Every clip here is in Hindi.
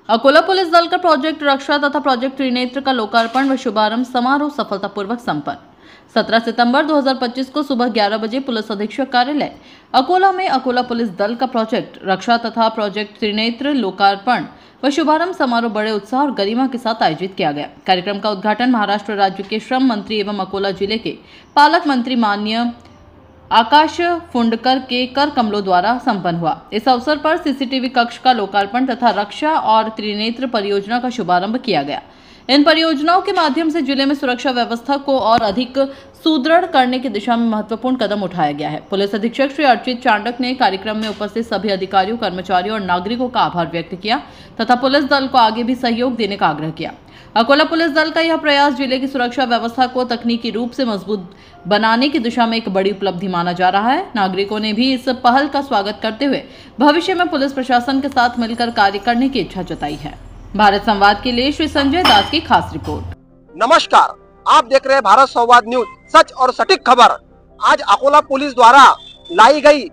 अकोला पुलिस दल का प्रोजेक्ट रक्षा तथा प्रोजेक्ट त्रिनेत्र का लोकार्पण व शुभारंभ समारोह सफलतापूर्वक संपन्न। 17 सितंबर 2025 को सुबह 11 बजे पुलिस अधीक्षक कार्यालय अकोला में अकोला पुलिस दल का प्रोजेक्ट रक्षा तथा प्रोजेक्ट त्रिनेत्र लोकार्पण व शुभारंभ समारोह बड़े उत्साह और गरिमा के साथ आयोजित किया गया। कार्यक्रम का उद्घाटन महाराष्ट्र राज्य के श्रम मंत्री एवं अकोला जिले के पालक मंत्री माननीय आकाश फुंडकर के कर कमलों द्वारा संपन्न हुआ। इस अवसर पर सीसीटीवी कक्ष का लोकार्पण तथा रक्षा और त्रिनेत्र परियोजना का शुभारंभ किया गया। इन परियोजनाओं के माध्यम से जिले में सुरक्षा व्यवस्था को और अधिक सुदृढ़ करने की दिशा में महत्वपूर्ण कदम उठाया गया है। पुलिस अधीक्षक श्री अर्चित चांडक ने कार्यक्रम में उपस्थित सभी अधिकारियों, कर्मचारियों और नागरिकों का आभार व्यक्त किया तथा पुलिस दल को आगे भी सहयोग देने का आग्रह किया। अकोला पुलिस दल का यह प्रयास जिले की सुरक्षा व्यवस्था को तकनीकी रूप से मजबूत बनाने की दिशा में एक बड़ी उपलब्धि माना जा रहा है। नागरिकों ने भी इस पहल का स्वागत करते हुए भविष्य में पुलिस प्रशासन के साथ मिलकर कार्य करने की इच्छा जताई है। भारत संवाद के लिए श्री संजय दास की खास रिपोर्ट। नमस्कार, आप देख रहे हैं भारत संवाद न्यूज, सच और सटीक खबर। आज अकोला पुलिस द्वारा लाई गई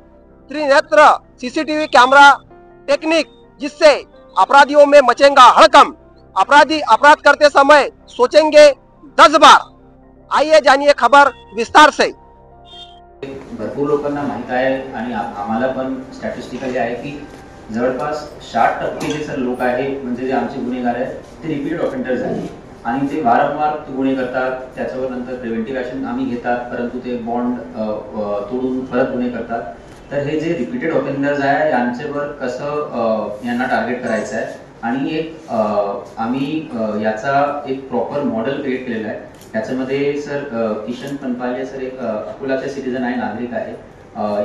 त्रिनेत्र सीसीटीवी कैमरा टेक्निक, जिससे अपराधियों में मचेगा हड़कंप। अपराधी अपराध करते समय सोचेंगे 10 बार। आइए जानिए खबर विस्तार से। भरपूर लोकांना माहित आहे आणि आम्हाला पण स्टॅटिस्टिकली आहे की जवळपास 60% जे सर लोक आहे म्हणजे जे आमचे गुन्हेगार आहेत ते रिपीटेड ऑफेंडर्स आहेत आणि ते वारंवार गुन्हे करतात। त्याच्यावर नंतर प्रिव्हेंटिव्ह ऍक्शन आम्ही घेतात, परंतु ते बॉन्ड तोडून परत गुन्हे करतात। तर हे जे रिपीटेड ऑफेंडर्स आहे यांच्यावर कसं यांना टार्गेट करायचं आहे आणि एक आम्ही याचा एक प्रॉपर मॉडेल क्रिएट केलेला आहे। याच्यामध्ये सर किशन पनपाले सर एक अकोलाचे सिटीजन आहे, नागरिक आहे,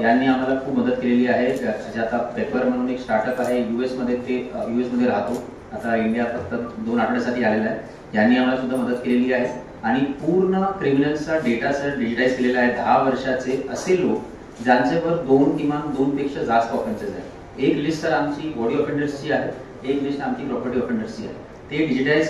यांनी आम्हाला खूप मदत केलेली आहे। जे आता पेपर म्हणून एक स्टार्टअप आहे यूएस मध्ये राहतो, आता इंडिया फक्त 2 आठवड्यासाठी आलेला आहे। यांनी आम्हाला सुद्धा मदत केलेली आहे आणि पूर्ण क्रिमिनल्सचा डेटा सर डिजिटाइज केलेला आहे। 10 वर्षाचे असे लोक ज्यांच्यावर किमान 2 पेक्षा जास्त ऑफेन्सेस आहेत। एक लिस्ट सर आमची बॉडी ऑफेंडर्सची आहे, एक लिस्ट आमची प्रॉपर्टी ऑफेंडर्सची आहे। ते डिजिटाइज